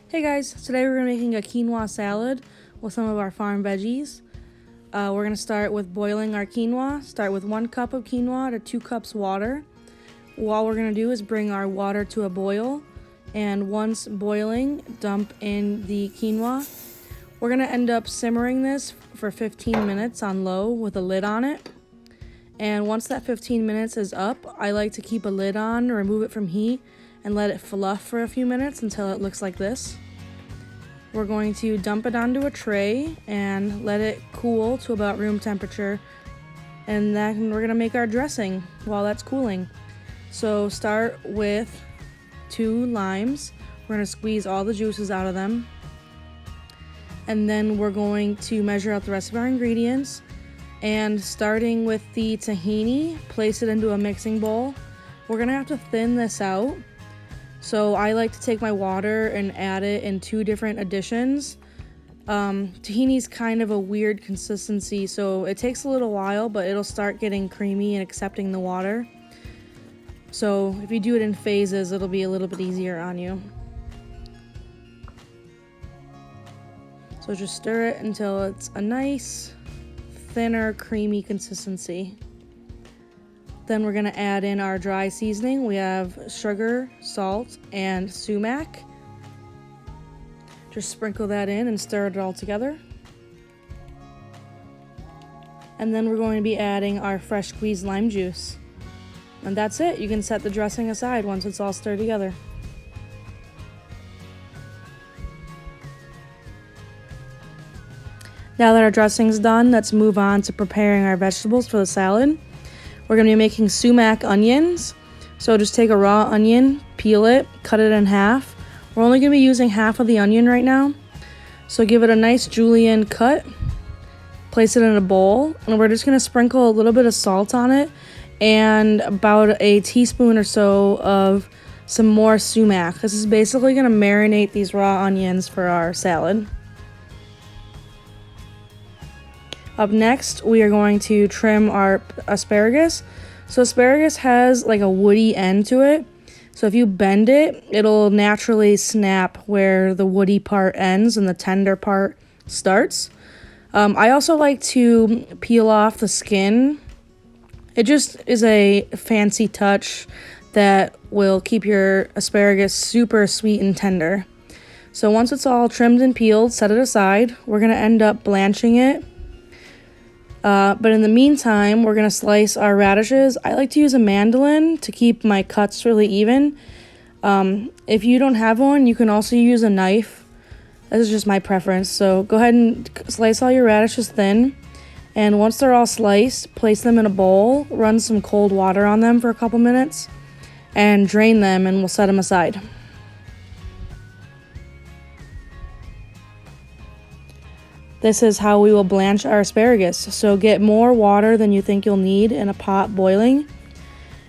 Hey guys, today we're making a quinoa salad with some of our farm veggies. We're going to start with boiling our quinoa. Start with 1 cup of quinoa to 2 cups water. All we're going to do is bring our water to a boil, and once boiling, dump in the quinoa. We're going to end up simmering this for 15 minutes on low with a lid on it. And once that 15 minutes is up, I like to keep a lid on, remove it from heat, and let it fluff for a few minutes until it looks like this. We're going to dump it onto a tray and let it cool to about room temperature, and then we're going to make our dressing while that's cooling. So start with 2 limes. We're going to squeeze all the juices out of them, and then we're going to measure out the rest of our ingredients, and starting with the tahini, place it into a mixing bowl. We're going to have to thin this out. So I like to take my water and add it in 2 different additions. Tahini's kind of a weird consistency, so it takes a little while, but it'll start getting creamy and accepting the water. So if you do it in phases, it'll be a little bit easier on you. So just stir it until it's a nice, thinner, creamy consistency. Then we're going to add in our dry seasoning. We have sugar, salt, and sumac. Just sprinkle that in and stir it all together. And then we're going to be adding our fresh squeezed lime juice. And that's it. You can set the dressing aside once it's all stirred together. Now that our dressing's done, let's move on to preparing our vegetables for the salad. We're going to be making sumac onions. So just take a raw onion, peel it, cut it in half. We're only going to be using half of the onion right now. So give it a nice julienne cut. Place it in a bowl. And we're just going to sprinkle a little bit of salt on it and about a teaspoon or so of some more sumac. This is basically going to marinate these raw onions for our salad. Up next, we are going to trim our asparagus. So asparagus has like a woody end to it. So if you bend it, it'll naturally snap where the woody part ends and the tender part starts. I also like to peel off the skin. It just is a fancy touch that will keep your asparagus super sweet and tender. So once it's all trimmed and peeled, set it aside. We're going to end up blanching it. But in the meantime, we're going to slice our radishes. I like to use a mandolin to keep my cuts really even. If you don't have one, you can also use a knife. This is just my preference. So go ahead and slice all your radishes thin. And once they're all sliced, place them in a bowl, run some cold water on them for a couple minutes, and drain them, and we'll set them aside. This is how we will blanch our asparagus. So get more water than you think you'll need in a pot boiling.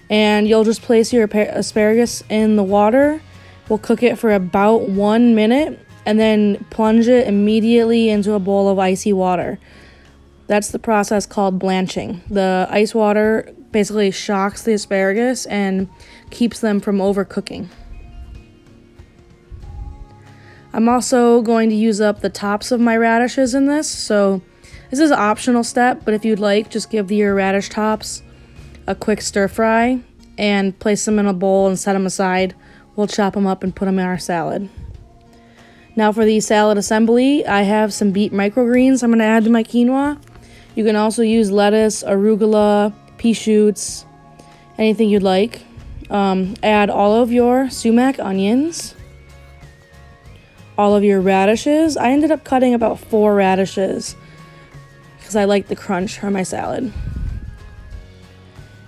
And you'll just place your asparagus in the water. We'll cook it for about 1 minute and then plunge it immediately into a bowl of icy water. That's the process called blanching. The ice water basically shocks the asparagus and keeps them from overcooking. I'm also going to use up the tops of my radishes in this, so this is an optional step, but if you'd like, just give your radish tops a quick stir fry and place them in a bowl and set them aside. We'll chop them up and put them in our salad. Now for the salad assembly, I have some beet microgreens I'm going to add to my quinoa. You can also use lettuce, arugula, pea shoots, anything you'd like. Add all of your sumac onions, all of your radishes. I ended up cutting about 4 radishes because I like the crunch for my salad.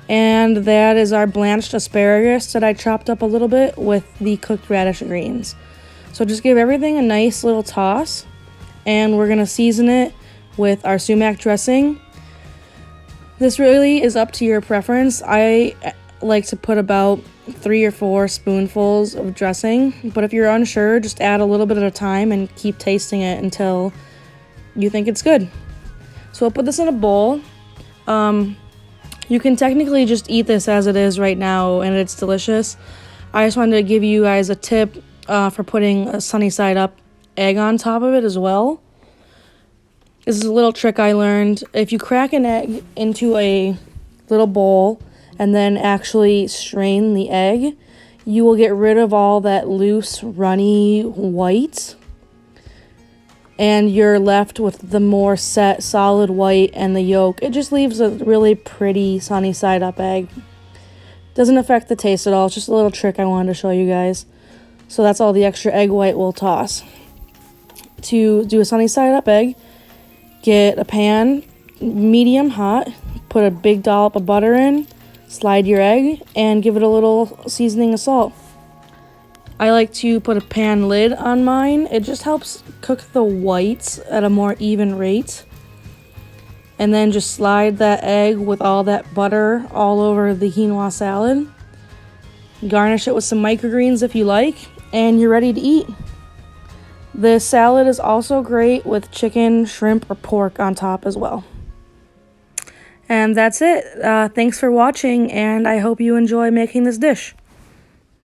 And that is our blanched asparagus that I chopped up a little bit with the cooked radish greens. So just give everything a nice little toss, and we're going to season it with our sumac dressing. This really is up to your preference. I like to put about 3 or 4 spoonfuls of dressing, but if you're unsure, just add a little bit at a time and keep tasting it until you think it's good. So I'll put this in a bowl. You can technically just eat this as it is right now, and it's delicious. I just wanted to give you guys a tip for putting a sunny side up egg on top of it as well. This is a little trick I learned. If you crack an egg into a little bowl and then actually strain the egg, you will get rid of all that loose, runny white, and you're left with the more set, solid white and the yolk. It just leaves a really pretty sunny side up egg. Doesn't affect the taste at all. It's just a little trick I wanted to show you guys. So that's all the extra egg white we'll toss. To do a sunny side up egg, get a pan, medium hot, put a big dollop of butter in, slide your egg, and give it a little seasoning of salt. I like to put a pan lid on mine. It just helps cook the whites at a more even rate. And then just slide that egg with all that butter all over the quinoa salad. Garnish it with some microgreens if you like, and you're ready to eat. This salad is also great with chicken, shrimp, or pork on top as well. And that's it. Thanks for watching, and I hope you enjoy making this dish.